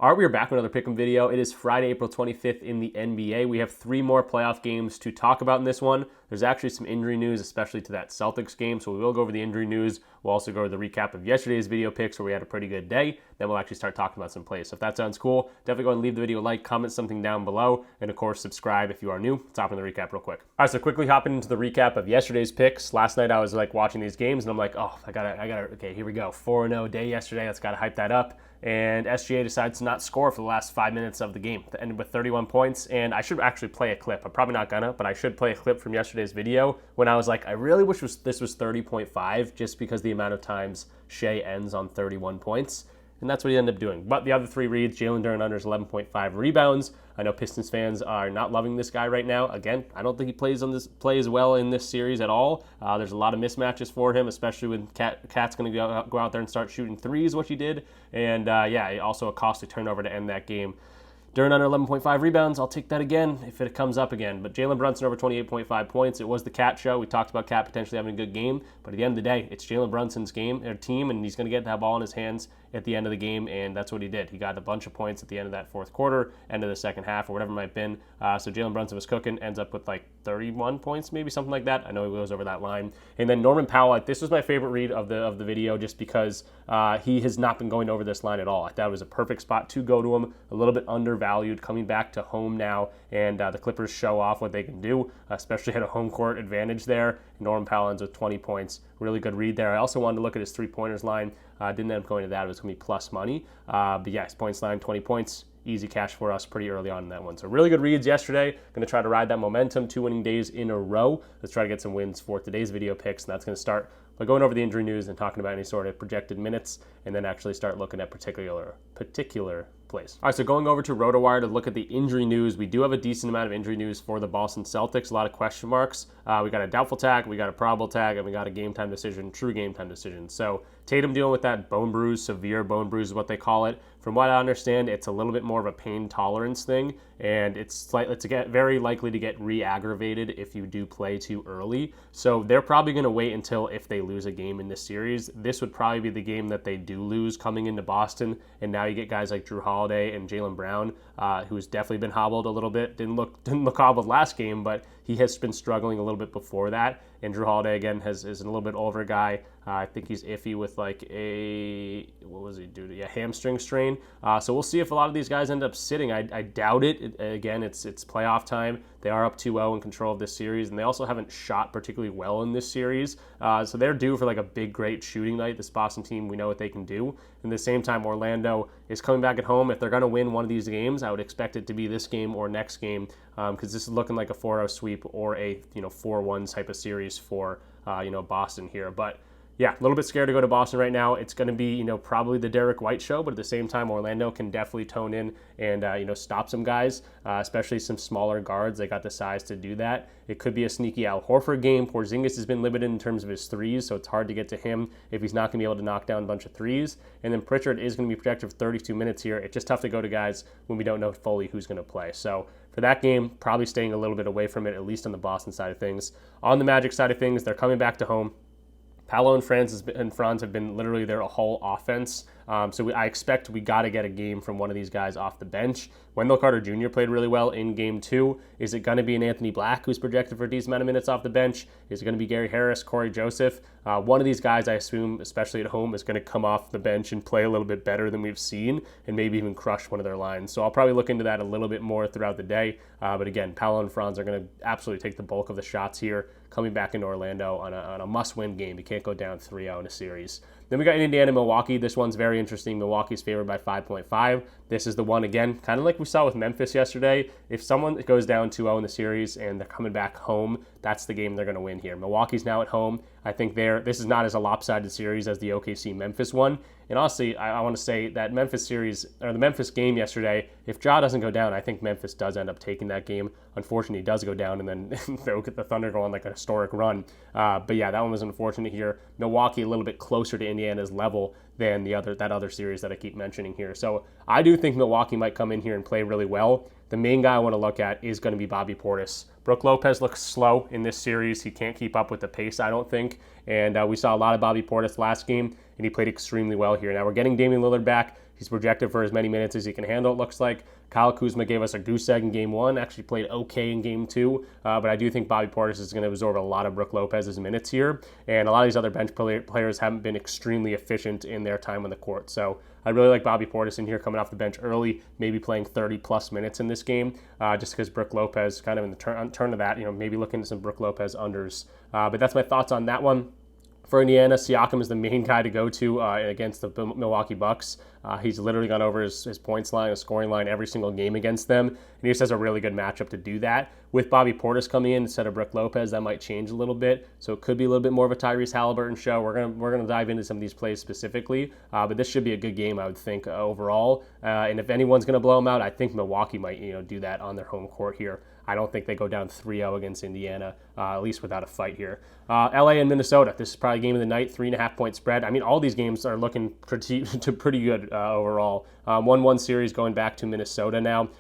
All right, we are back with another Pick'em video. It is Friday, April 25th in the NBA. We have 3 more playoff games to talk about in this one. There's actually some injury news, especially to that Celtics game, so we will go over the injury news. We'll also go over the recap of yesterday's video picks where we had a pretty good day. Then we'll actually start talking about some plays. So if that sounds cool, definitely go and leave the video a like, comment something down below, and of course, subscribe if you are new. Let's hop in the recap real quick. All right, so quickly hopping into the recap of yesterday's picks. Last night I was watching these games, and I'm like, oh, I gotta, okay, here we go. 4-0 day yesterday. Let's gotta hype that up. And SGA decides to not score for the last 5 minutes of the game. It ended with 31 points, and I should actually play a clip. I'm probably not gonna, but I should play a clip from yesterday's video when I was like, I really wish this was 30.5 just because the amount of times Shea ends on 31 points. And that's what he ended up doing. But the other 3 reads, Jalen Duren under 11.5 rebounds. I know Pistons fans are not loving this guy right now. Again, I don't think he plays well in this series at all. There's a lot of mismatches for him, especially when Cat's going to go out there and start shooting threes, which he did. And yeah, also a costly turnover to end that game. Duren under 11.5 rebounds, I'll take that again if it comes up again. But Jalen Brunson over 28.5 points. It was the Cat show. We talked about Cat potentially having a good game. But at the end of the day, it's Jalen Brunson's team, and he's going to get that ball in his hands at the end of the game, and that's what he did. He got a bunch of points at the end of that fourth quarter, end of the second half, or whatever it might have been. So Jalen Brunson was cooking, ends up with 31 points, maybe something like that. I know he goes over that line. And then Norman Powell, this was my favorite read of the video just because he has not been going over this line at all. I thought it was a perfect spot to go to him, a little bit undervalued, coming back to home now, and the Clippers show off what they can do, especially had a home court advantage there. Norman Powell ends with 20 points. Really good read there. I also wanted to look at his three-pointers line. Didn't end up going to that. It was going to be plus money. But yeah, his points line, 20 points. Easy cash for us pretty early on in that one. So really good reads yesterday. Going to try to ride that momentum, 2 winning days in a row. Let's try to get some wins for today's video picks, and that's going to start by going over the injury news and talking about any sort of projected minutes, and then actually start looking at particular plays. All right, so going over to RotoWire to look at the injury news, we do have a decent amount of injury news for the Boston Celtics, a lot of question marks. We got a doubtful tag, we got a probable tag, and we got a game time decision, true game time decision. So Tatum dealing with that bone bruise, severe bone bruise is what they call it. From what I understand, it's a little bit more of a pain tolerance thing, and it's very likely to get re-aggravated if you do play too early. So they're probably going to wait until if they lose a game in this series. This would probably be the game that they do lose coming into Boston, and now you get guys like Jrue Holiday and Jaylen Brown, who's definitely been hobbled a little bit. Didn't look hobbled last game, but he has been struggling a little bit before that. And Jrue Holiday, again, is a little bit older guy. I think he's iffy with hamstring strain. So we'll see if a lot of these guys end up sitting. I doubt it. Again, it's playoff time. They are up 2-0 in control of this series, and they also haven't shot particularly well in this series. So they're due for a big, great shooting night. This Boston team, we know what they can do. And at the same time, Orlando is coming back at home. If they're going to win one of these games, I would expect it to be this game or next game, because this is looking like a 4-0 sweep or a 4-1 type of series for Boston here. But yeah, a little bit scared to go to Boston right now. It's going to be, probably the Derek White show, but at the same time, Orlando can definitely tone in and, stop some guys, especially some smaller guards. They got the size to do that. It could be a sneaky Al Horford game. Porzingis has been limited in terms of his threes, so it's hard to get to him if he's not going to be able to knock down a bunch of threes. And then Pritchard is going to be projected for 32 minutes here. It's just tough to go to guys when we don't know fully who's going to play. So for that game, probably staying a little bit away from it, at least on the Boston side of things. On the Magic side of things, they're coming back to home. Paolo and Franz have been literally their whole offense. So I expect we got to get a game from one of these guys off the bench. Wendell Carter Jr. played really well in Game 2. Is it going to be an Anthony Black who's projected for a decent amount of minutes off the bench? Is it going to be Gary Harris, Corey Joseph? One of these guys, I assume, especially at home, is going to come off the bench and play a little bit better than we've seen and maybe even crush one of their lines. So I'll probably look into that a little bit more throughout the day. But again, Paolo and Franz are going to absolutely take the bulk of the shots here, coming back into Orlando on a must-win game. You can't go down 3-0 in a series. Then we got Indiana, Milwaukee. This one's very interesting. Milwaukee's favored by 5.5. This is the one, again, kind of like we saw with Memphis yesterday. If someone goes down 2-0 in the series and they're coming back home, that's the game they're going to win here. Milwaukee's now at home. I think this is not as a lopsided series as the OKC-Memphis one. And honestly, I want to say that Memphis series, or the Memphis game yesterday, if Ja doesn't go down, I think Memphis does end up taking that game. Unfortunately, he does go down, and then the Thunder go on a historic run. But yeah, that one was unfortunate here. Milwaukee a little bit closer to Indiana's level than that other series that I keep mentioning here. So I do think Milwaukee might come in here and play really well. The main guy I want to look at is going to be Bobby Portis. Brook Lopez looks slow in this series. He can't keep up with the pace, I don't think. And we saw a lot of Bobby Portis last game, and he played extremely well here. Now we're getting Damian Lillard back. He's projected for as many minutes as he can handle, it looks like. Kyle Kuzma gave us a goose egg in game 1, actually played okay in game 2, but I do think Bobby Portis is going to absorb a lot of Brook Lopez's minutes here, and a lot of these other bench players haven't been extremely efficient in their time on the court. So I really like Bobby Portis in here coming off the bench early, maybe playing 30-plus minutes in this game, just because Brook Lopez kind of in the turn of that, maybe looking at some Brook Lopez unders. But that's my thoughts on that one. For Indiana, Siakam is the main guy to go to against the Milwaukee Bucks. He's literally gone over his points line, his scoring line every single game against them, and he just has a really good matchup to do that. With Bobby Portis coming in instead of Brook Lopez, that might change a little bit, so it could be a little bit more of a Tyrese Halliburton show. We're gonna dive into some of these plays specifically, but this should be a good game, I would think, overall. And if anyone's gonna blow them out, I think Milwaukee might do that on their home court here. I don't think they go down 3-0 against Indiana, at least without a fight here. LA and Minnesota, this is probably game of the night, 3.5-point spread. I mean, all these games are looking pretty good overall. 1-1 series going back to Minnesota now.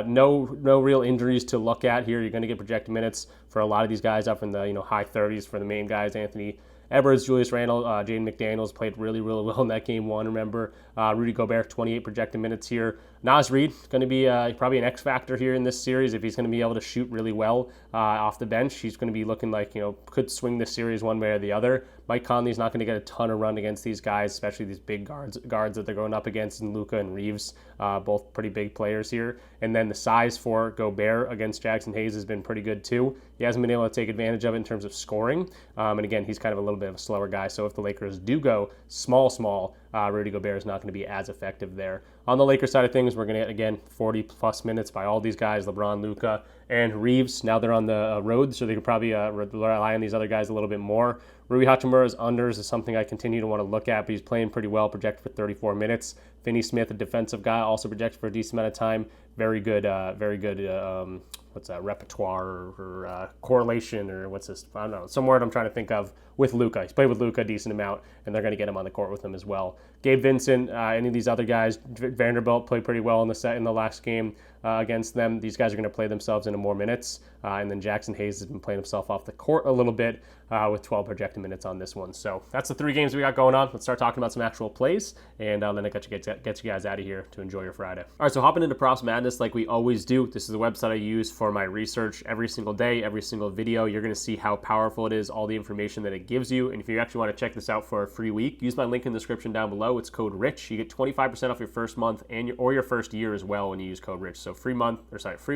No real injuries to look at here. You're going to get projected minutes for a lot of these guys up in the high 30s for the main guys. Anthony Edwards, Julius Randle, Jaden McDaniels played really, really well in that game 1, remember. Rudy Gobert, 28 projected minutes here. Naz Reid, going to be probably an X factor here in this series if he's going to be able to shoot really well off the bench. He's going to be looking like, could swing this series one way or the other. Mike Conley's not going to get a ton of run against these guys, especially these big guards that they're going up against, in Luka and Reeves, both pretty big players here. And then the size for Gobert against Jackson Hayes has been pretty good too. He hasn't been able to take advantage of it in terms of scoring. And again, he's kind of a little bit of a slower guy. So if the Lakers do go small, Rudy Gobert is not going to be as effective there. On the Lakers side of things, we're going to get, again, 40-plus minutes by all these guys, LeBron, Luka, and Reeves. Now they're on the road, so they can probably rely on these other guys a little bit more. Rui Hachimura's unders is something I continue to want to look at, but he's playing pretty well, projected for 34 minutes. Finney Smith, a defensive guy, also projected for a decent amount of time. Very good repertoire or correlation, or what's this? I don't know, some word I'm trying to think of with Luka. He's played with Luka a decent amount, and they're going to get him on the court with him as well. Gabe Vincent, any of these other guys, Vanderbilt played pretty well in the last game against them. These guys are going to play themselves into more minutes, and then Jackson Hayes has been playing himself off the court a little bit with 12 projected minutes on this one. So that's the 3 games we got going on. Let's start talking about some actual plays, and then I get you guys out of here to enjoy your Friday. All right, so hopping into Props Madness like we always do. This is the website I use for my research every single day, every single video. You're going to see how powerful it is, all the information that it gives you. And if you actually want to check this out for a free week, use my link in the description down below. It's code RICH. You get 25% off your first month or your first year as well when you use code RICH. So free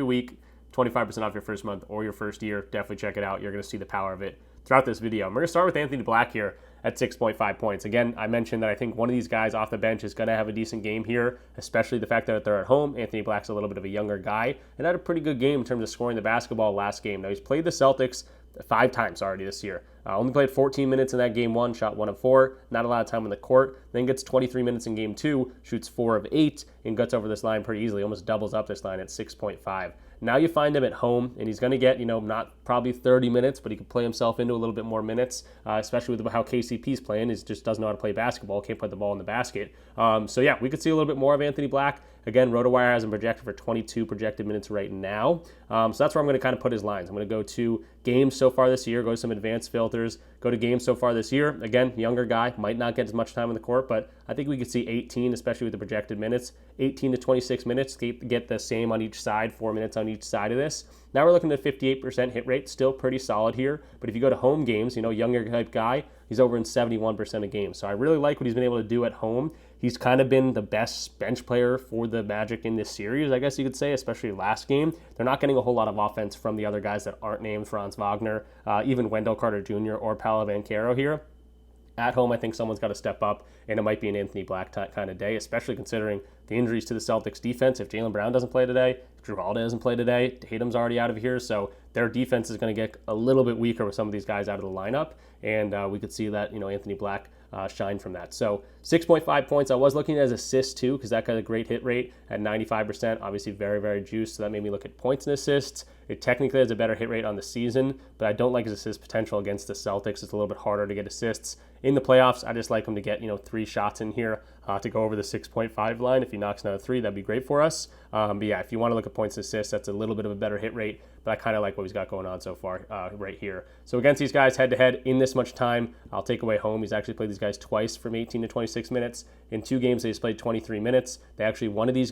week, 25% off your first month or your first year. Definitely check it out. You're going to see the power of it throughout this video. We're going to start with Anthony Black here at 6.5 points. Again, I mentioned that I think one of these guys off the bench is going to have a decent game here, especially the fact that they're at home. Anthony Black's a little bit of a younger guy and had a pretty good game in terms of scoring the basketball last game. Now, he's played the Celtics 5 times already this year. Only played 14 minutes in that game 1, shot 1 of 4, not a lot of time on the court. Then gets 23 minutes in game 2, shoots 4 of 8, and gets over this line pretty easily, almost doubles up this line at 6.5. Now you find him at home, and he's going to get, not probably 30 minutes, but he could play himself into a little bit more minutes, especially with how KCP's playing. He just doesn't know how to play basketball, can't put the ball in the basket. So yeah, we could see a little bit more of Anthony Black. Again, RotoWire has him projected for 22 projected minutes right now. So that's where I'm going to kind of put his lines. I'm going to go to games so far this year, go to some advanced filters, go to games so far this year. Again, younger guy, might not get as much time on the court, but I think we could see 18, especially with the projected minutes. 18 to 26 minutes, get the same on each side, 4 minutes on each side of this. Now we're looking at 58% hit rate, still pretty solid here. But if you go to home games, younger type guy, he's over in 71% of games. So I really like what he's been able to do at home. He's kind of been the best bench player for the Magic in this series, I guess you could say, especially last game. They're not getting a whole lot of offense from the other guys that aren't named Franz Wagner, even Wendell Carter Jr. or Paolo Banchero here. At home, I think someone's got to step up, and it might be an Anthony Black kind of day, especially considering the injuries to the Celtics defense. If Jaylen Brown doesn't play today, if Jrue Holiday doesn't play today, Tatum's already out of here, so their defense is going to get a little bit weaker with some of these guys out of the lineup, and we could see that, Anthony Black shine from that. So 6.5 points. I was looking at his assists too, because that got a great hit rate at 95%. Obviously very, very juiced. So that made me look at points and assists. It technically has a better hit rate on the season, but I don't like his assist potential against the Celtics. It's a little bit harder to get assists. In the playoffs, I just like him to get, 3 shots in here to go over the 6.5 line. If he knocks another 3, that'd be great for us. But yeah, if you want to look at points and assists, that's a little bit of a better hit rate, but I kind of like what he's got going on so far right here. So against these guys head-to-head in this much time, I'll take away home. He's actually played these guys twice from 18 to 26 minutes. In 2 games, he's played 23 minutes. They actually won one of these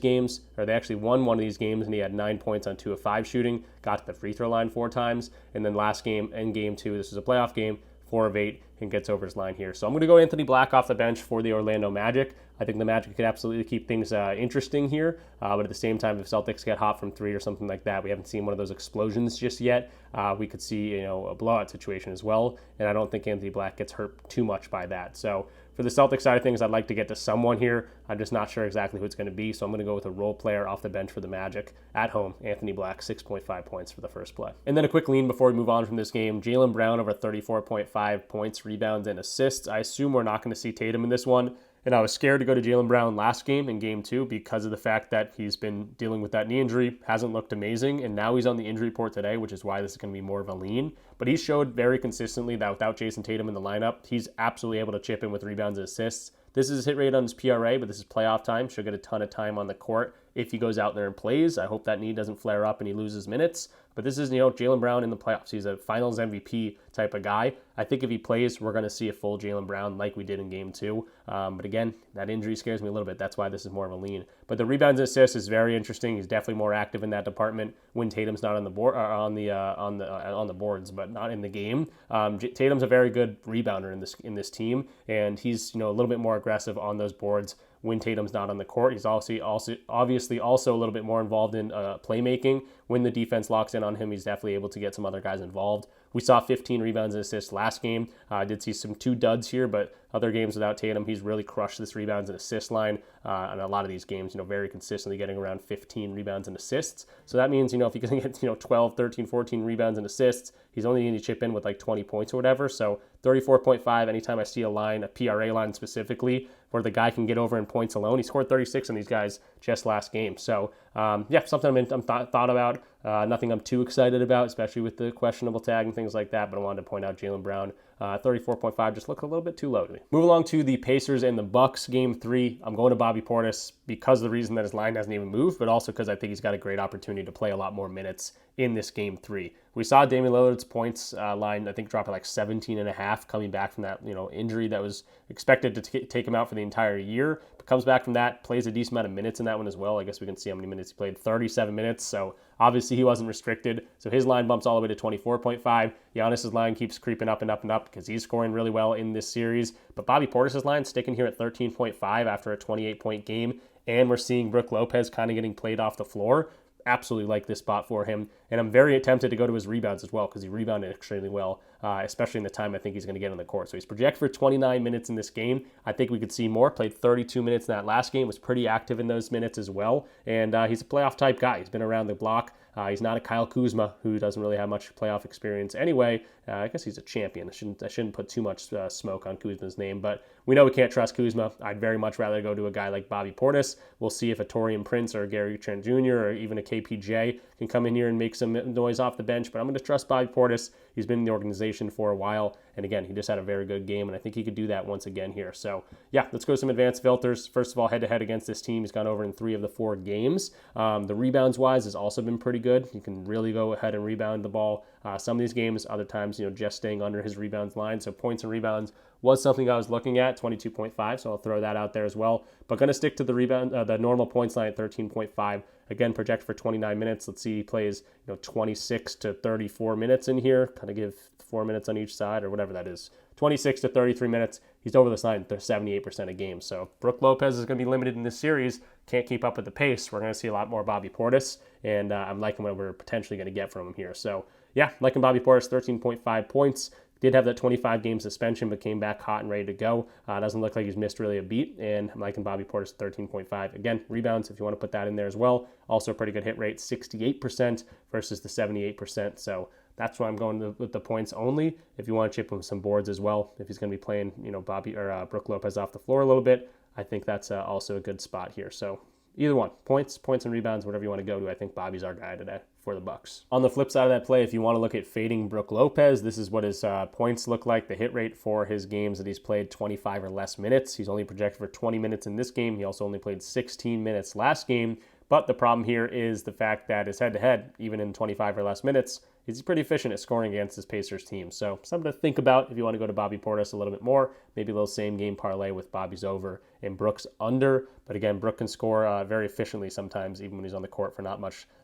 games, and he had 9 points on 2 of 5 shooting, got to the free throw line 4 times, and then last game, in game 2, this is a playoff game, 4 of 8, and gets over his line here. So I'm going to go Anthony Black off the bench for the Orlando Magic. I think the Magic could absolutely keep things interesting here, but at the same time, if Celtics get hot from 3 or something like that, we haven't seen one of those explosions just yet. We could see a blowout situation as well, and I don't think Anthony Black gets hurt too much by that. So for the Celtics side of things, I'd like to get to someone here. I'm just not sure exactly who it's going to be, so I'm going to go with a role player off the bench for the Magic at home. Anthony Black, 6.5 points for the first play. And then a quick lean before we move on from this game. Jaylen Brown over 34.5 points, rebounds, and assists. I assume we're not going to see Tatum in this one. And I was scared to go to Jaylen Brown last game in game 2 because of the fact that he's been dealing with that knee injury, hasn't looked amazing, and now he's on the injury report today, which is why this is going to be more of a lean. But he showed very consistently that without Jason Tatum in the lineup, he's absolutely able to chip in with rebounds and assists. This is his hit rate on his PRA, but this is playoff time. She'll get a ton of time on the court if he goes out there and plays. I hope that knee doesn't flare up and he loses minutes. But this is, Jaylen Brown in the playoffs. He's a finals MVP type of guy. I think if he plays, we're going to see a full Jaylen Brown like we did in game 2. But again, that injury scares me a little bit. That's why this is more of a lean. But the rebounds and assists is very interesting. He's definitely more active in that department when Tatum's not on the board, on the boards, but not in the game. Tatum's a very good rebounder in this team, and he's a little bit more aggressive on those boards when Tatum's not on the court. He's obviously also a little bit more involved in playmaking. When the defense locks in on him, he's definitely able to get some other guys involved. We saw 15 rebounds and assists last game. I did see some 2 duds here, but other games without Tatum, he's really crushed this rebounds and assist line. And a lot of these games, very consistently getting around 15 rebounds and assists. So that means, if he can get, 12, 13, 14 rebounds and assists, he's only going to chip in with like 20 points or whatever. So 34.5, anytime I see a line, a PRA line specifically, where the guy can get over in points alone. He scored 36 on these guys just last game. So, something I'm thought about. Nothing I'm too excited about, especially with the questionable tag and things like that. But I wanted to point out Jaylen Brown, 34.5, just looked a little bit too low to me. Move along to the Pacers and the Bucks game 3. I'm going to Bobby Portis because of the reason that his line hasn't even moved, but also because I think he's got a great opportunity to play a lot more minutes in this game 3. We saw Damian Lillard's points line, I think, drop at like 17.5, coming back from that injury that was expected to take him out for the entire year. But comes back from that, plays a decent amount of minutes in that one as well. I guess we can see how many minutes he played, 37 minutes. So obviously he wasn't restricted. So his line bumps all the way to 24.5. Giannis's line keeps creeping up and up and up because he's scoring really well in this series. But Bobby Portis' line sticking here at 13.5 after a 28-point game. And we're seeing Brook Lopez kind of getting played off the floor. Absolutely like this spot for him. And I'm very tempted to go to his rebounds as well because he rebounded extremely well, especially in the time I think he's going to get on the court. So he's projected for 29 minutes in this game. I think we could see more. Played 32 minutes in that last game. Was pretty active in those minutes as well. And he's a playoff type guy. He's been around the block. He's not a Kyle Kuzma who doesn't really have much playoff experience anyway. I guess he's a champion. I shouldn't put too much smoke on Kuzma's name, but we know we can't trust Kuzma. I'd very much rather go to a guy like Bobby Portis. We'll see if a Taurean Prince or a Gary Trent Jr. or even a KPJ can come in here and make some noise off the bench, but I'm going to trust Bobby Portis. He's been in the organization for a while, and again, he just had a very good game, and I think he could do that once again here. So, yeah, let's go to some advanced filters. First of all, head-to-head against this team, he's gone over in 3 of the 4 games. The rebounds-wise has also been pretty good. He can really go ahead and rebound the ball. Some of these games, other times, just staying under his rebounds line. So points and rebounds was something I was looking at, 22.5, so I'll throw that out there as well. But going to stick to the rebound, the normal points line at 13.5. Again, project for 29 minutes. Let's see, he plays 26 to 34 minutes in here. Kind of give 4 minutes on each side or whatever that is. 26 to 33 minutes. He's over this line 78% of games. So Brook Lopez is going to be limited in this series. Can't keep up with the pace. We're going to see a lot more Bobby Portis, and I'm liking what we're potentially going to get from him here. So, yeah, liking Bobby Portis, 13.5 points. Did have that 25-game suspension, but came back hot and ready to go. Doesn't look like he's missed really a beat, and I'm liking Bobby Portis 13.5. Again, rebounds, if you want to put that in there as well. Also a pretty good hit rate, 68% versus the 78%. So that's why I'm going with the points only. If you want to chip him some boards as well, if he's going to be playing, Bobby or Brook Lopez off the floor a little bit, I think that's also a good spot here. So either one. Points and rebounds, whatever you want to go to. I think Bobby's our guy today for the Bucks. On the flip side of that play, if you want to look at fading Brook Lopez, this is what his points look like. The hit rate for his games that he's played 25 or less minutes. He's only projected for 20 minutes in this game. He also only played 16 minutes last game. But the problem here is the fact that his head-to-head, even in 25 or less minutes, he's pretty efficient at scoring against his Pacers team. So something to think about if you want to go to Bobby Portis a little bit more. Maybe a little same-game parlay with Bobby's over and Brook's under. But again, Brook can score very efficiently sometimes, even when he's on the court for not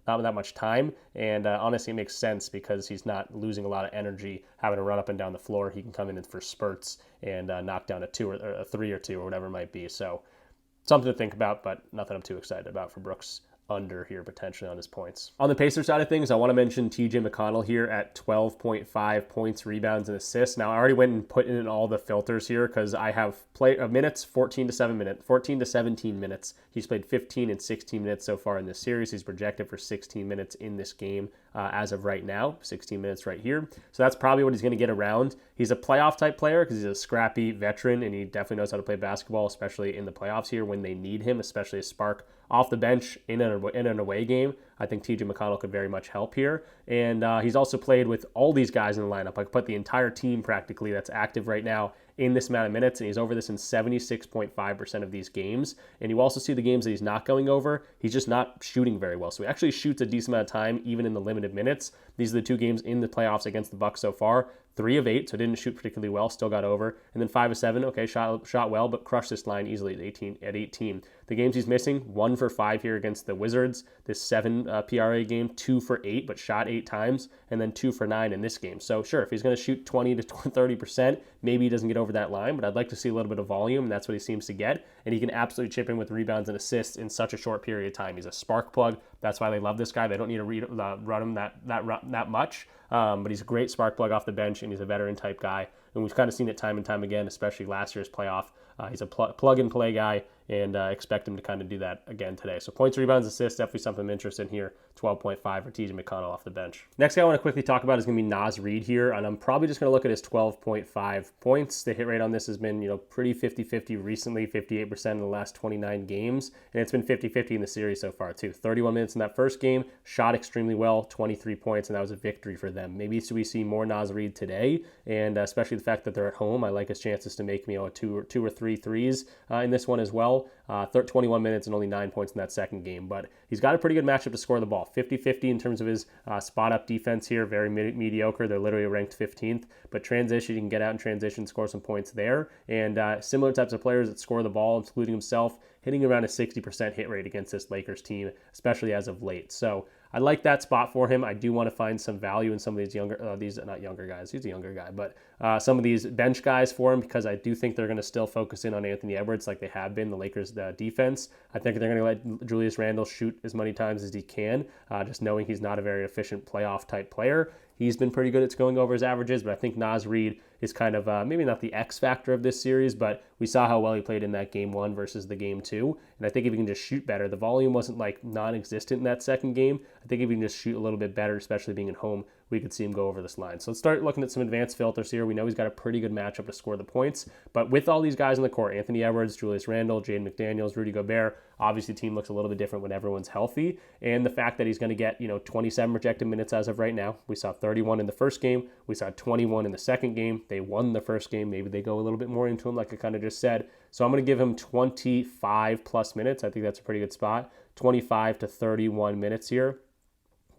that much time. And honestly, it makes sense because he's not losing a lot of energy having to run up and down the floor. He can come in for spurts and knock down a 2 or a 3 or 2 or whatever it might be. So something to think about, but nothing I'm too excited about for Brooks under here potentially on his points. On the Pacers side of things, I want to mention TJ McConnell here at 12.5 points, rebounds, and assists. Now, I already went and put in all the filters here because I have minutes, 14 to 17 minutes. He's played 15 and 16 minutes so far in this series. He's projected for 16 minutes in this game as of right now, 16 minutes right here. So that's probably what he's going to get around. He's a playoff type player because he's a scrappy veteran and he definitely knows how to play basketball, especially in the playoffs here when they need him, especially a spark off the bench in an away game. I think TJ McConnell could very much help here. And he's also played with all these guys in the lineup. I could put the entire team practically that's active right now in this amount of minutes, and he's over this in 76.5% of these games. And you also see the games that he's not going over, he's just not shooting very well. So he actually shoots a decent amount of time, even in the limited minutes. These are the 2 games in the playoffs against the Bucks so far. 3 of 8, so didn't shoot particularly well, still got over. And then 5 of 7, okay, shot well, but crushed this line easily at 18. The games he's missing, 1 for 5 here against the Wizards. This 7 PRA game, 2 for 8, but shot 8 times, and then 2 for 9 in this game. So sure, if he's going to shoot 20 to 30%, maybe he doesn't get over that line, but I'd like to see a little bit of volume, and that's what he seems to get. And he can absolutely chip in with rebounds and assists in such a short period of time. He's a spark plug. That's why they love this guy. They don't need to run him that much. But he's a great spark plug off the bench, and he's a veteran type guy. And we've kind of seen it time and time again, especially last year's playoff. He's a plug and play guy, and expect him to kind of do that again today. So points, rebounds, assists, definitely something I'm interested in here. 12.5 for TJ McConnell off the bench. Next guy I want to quickly talk about is going to be Naz Reid here, and I'm probably just going to look at his 12.5 points. The hit rate on this has been, pretty 50-50 recently, 58% in the last 29 games, and it's been 50-50 in the series so far too. 31 minutes in that first game, shot extremely well, 23 points, and that was a victory for them. Maybe we see more Naz Reid today, and especially the fact that they're at home. I like his chances to make two or three threes in this one as well. 21 minutes and only 9 points in that second game, but he's got a pretty good matchup to score the ball. 50-50 in terms of his spot-up defense here, very mediocre. They're literally ranked 15th, but transition, you can get out in transition, score some points there, and similar types of players that score the ball, including himself, hitting around a 60% hit rate against this Lakers team, especially as of late. So I like that spot for him. I do want to find some value in some of these not younger guys, he's a younger guy, but some of these bench guys for him, because I do think they're going to still focus in on Anthony Edwards like they have been, the Lakers defense. I think they're going to let Julius Randle shoot as many times as he can, just knowing he's not a very efficient playoff type player. He's been pretty good at going over his averages, but I think Naz Reid is kind of maybe not the X factor of this series, but we saw how well he played in that game 1 versus the game 2. And I think if he can just shoot better, the volume wasn't like non-existent in that second game. I think if he can just shoot a little bit better, especially being at home, we could see him go over this line. So let's start looking at some advanced filters here. We know he's got a pretty good matchup to score the points, but with all these guys on the court, Anthony Edwards, Julius Randle, Jaden McDaniels, Rudy Gobert, obviously the team looks a little bit different when everyone's healthy. And the fact that he's going to get, 27 projected minutes as of right now. We saw 31 in the first game. We saw 21 in the second game. They won the first game. Maybe they go a little bit more into him, like I kind of just said. So I'm going to give him 25 plus minutes. I think that's a pretty good spot. 25 to 31 minutes here,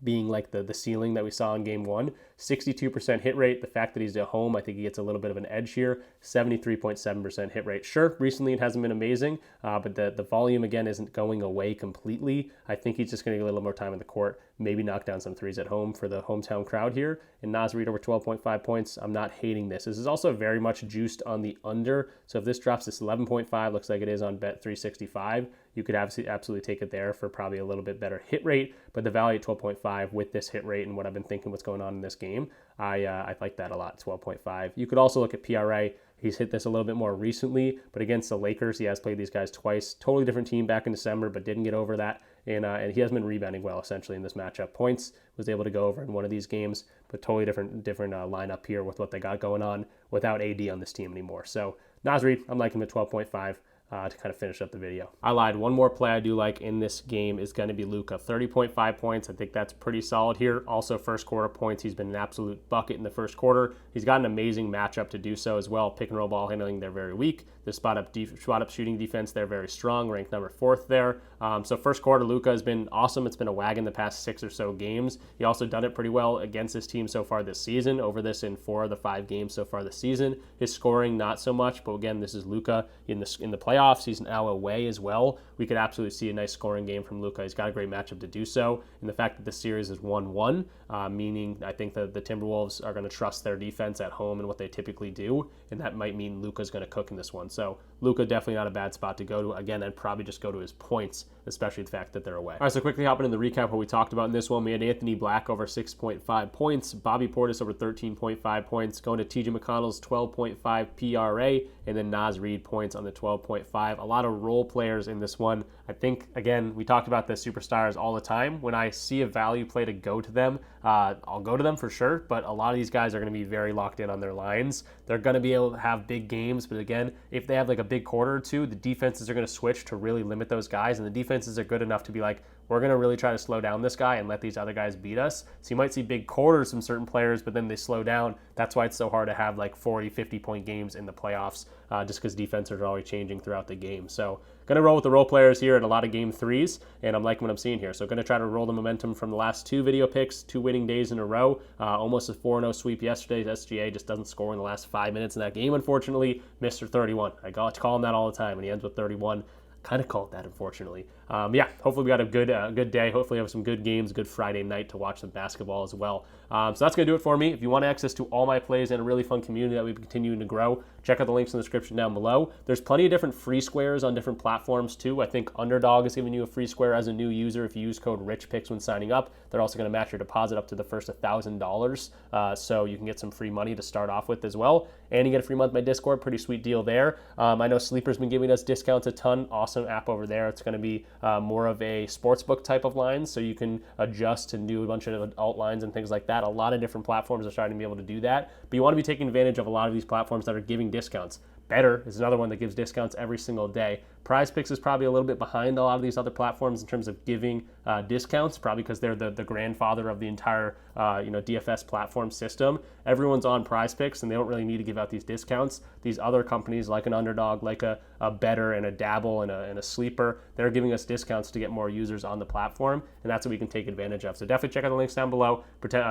being like the ceiling that we saw in game 1. 62% hit rate. The fact that he's at home, I think he gets a little bit of an edge here. 73.7% hit rate. Sure, recently it hasn't been amazing, but the volume, again, isn't going away completely. I think he's just going to get a little more time in the court, maybe knock down some threes at home for the hometown crowd here. And Naz Reid over 12.5 points. I'm not hating this. This is also very much juiced on the under. So if this drops to 11.5, looks like it is on Bet365, you could absolutely take it there for probably a little bit better hit rate. But the value at 12.5 with this hit rate and what I've been thinking what's going on in this game, I like that a lot, 12.5. You could also look at PRA. He's hit this a little bit more recently, but against the Lakers, he has played these guys twice. Totally different team back in December, but didn't get over that. And he has been rebounding well, essentially, in this matchup. Points was able to go over in one of these games, but totally different lineup here with what they got going on without AD on this team anymore. So Naz Reid, I'm liking him at 12.5. to kind of finish up the video. I lied. One more play I do like in this game is going to be Luka. 30.5 points. I think that's pretty solid here. Also, first quarter points. He's been an absolute bucket in the first quarter. He's got an amazing matchup to do so as well. Pick and roll ball handling, they're very weak. The spot up shooting defense, they're very strong, ranked number 4th there. So first quarter, Luka has been awesome. It's been a wagon the past 6 or so games. He also done it pretty well against his team so far this season. Over this in 4 of the 5 games so far this season. His scoring, not so much, but again, this is Luka in the playoffs. He's now away as well. We could absolutely see a nice scoring game from Luka. He's got a great matchup to do so. And the fact that the series is 1-1, meaning I think that the Timberwolves are going to trust their defense at home and what they typically do, and that might mean Luka's going to cook in this one. So Luka definitely not a bad spot to go to. Again, I'd probably just go to his points, especially the fact that they're away. All right, so quickly hopping into the recap what we talked about in this one. We had Anthony Black over 6.5 points, Bobby Portis over 13.5 points, going to TJ McConnell's 12.5 PRA, and then Naz Reid points on the 12.5. A lot of role players in this one. I think, again, we talked about the superstars all the time. When I see a value play to go to them, I'll go to them for sure, but a lot of these guys are going to be very locked in on their lines. They're going to be able to have big games, but again, if they have like a big quarter or two, the defenses are going to switch to really limit those guys, and the defenses are good enough to be like, we're going to really try to slow down this guy and let these other guys beat us. So you might see big quarters from certain players, but then they slow down. That's why it's so hard to have like 40, 50-point games in the playoffs, just because defenses are always changing throughout the game. So going to roll with the role players here at a lot of game 3s, and I'm liking what I'm seeing here. So going to try to roll the momentum from the last 2 video picks, 2 winning days in a row. Almost a 4-0 sweep yesterday. SGA just doesn't score in the last 5 minutes in that game, unfortunately. Mr. 31. I call him that all the time, and he ends with 31. Kind of called that, unfortunately. Yeah, hopefully we got a good day. Hopefully we have some good games, a good Friday night to watch some basketball as well. So that's going to do it for me. If you want access to all my plays and a really fun community that we've been continuing to grow, check out the links in the description down below. There's plenty of different free squares on different platforms too. I think Underdog is giving you a free square as a new user if you use code RichPicks when signing up. They're also going to match your deposit up to the first $1,000, so you can get some free money to start off with as well. And you get a free month by Discord, pretty sweet deal there. I know Sleeper's been giving us discounts a ton. Awesome app over there. It's going to be more of a sportsbook type of lines, so you can adjust and do a bunch of alt lines and things like that. A lot of different platforms are starting to be able to do that, but you want to be taking advantage of a lot of these platforms that are giving discounts. Betr is another one that gives discounts every single day. PrizePicks is probably a little bit behind a lot of these other platforms in terms of giving discounts, probably because they're the grandfather of the entire DFS platform system. Everyone's on PrizePicks, and they don't really need to give out these discounts. These other companies like an Underdog, like a Betr and a Dabble and a Sleeper, they're giving us discounts to get more users on the platform, and that's what we can take advantage of. So definitely check out the links down below.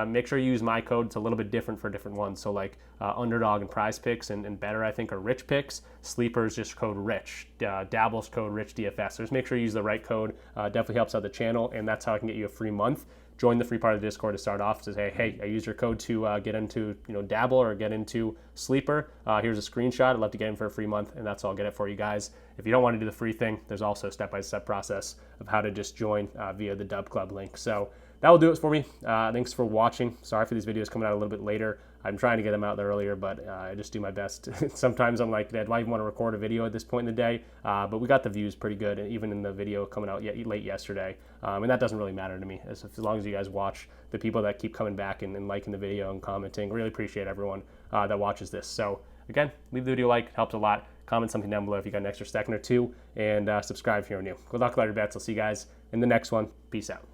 Make sure you use my code. It's a little bit different for different ones. So like Underdog and PrizePicks and Betr, I think, are RichPicks. Sleeper's just code RICH. Dabble's code RichDFS. So just make sure you use the right code. Definitely helps out the channel, and that's how I can get you a free month. Join the free part of the Discord to start off. Says, hey, I used your code to get into Dabble or get into Sleeper. Here's a screenshot. I'd love to get in for a free month, and that's all I'll get it for you guys. If you don't want to do the free thing, there's also a step-by-step process of how to just join via the DubClub link. So that will do it for me. Thanks for watching. Sorry for these videos coming out a little bit later. I'm trying to get them out there earlier, but I just do my best. Sometimes I'm like, do I even want to record a video at this point in the day? But we got the views pretty good, even in the video coming out late yesterday. And that doesn't really matter to me, as long as you guys watch. The people that keep coming back and liking the video and commenting, really appreciate everyone that watches this. So again, leave the video a like, it helps a lot. Comment something down below if you got an extra second or two, and subscribe if you're new. Good luck with all your bets. I'll see you guys in the next one. Peace out.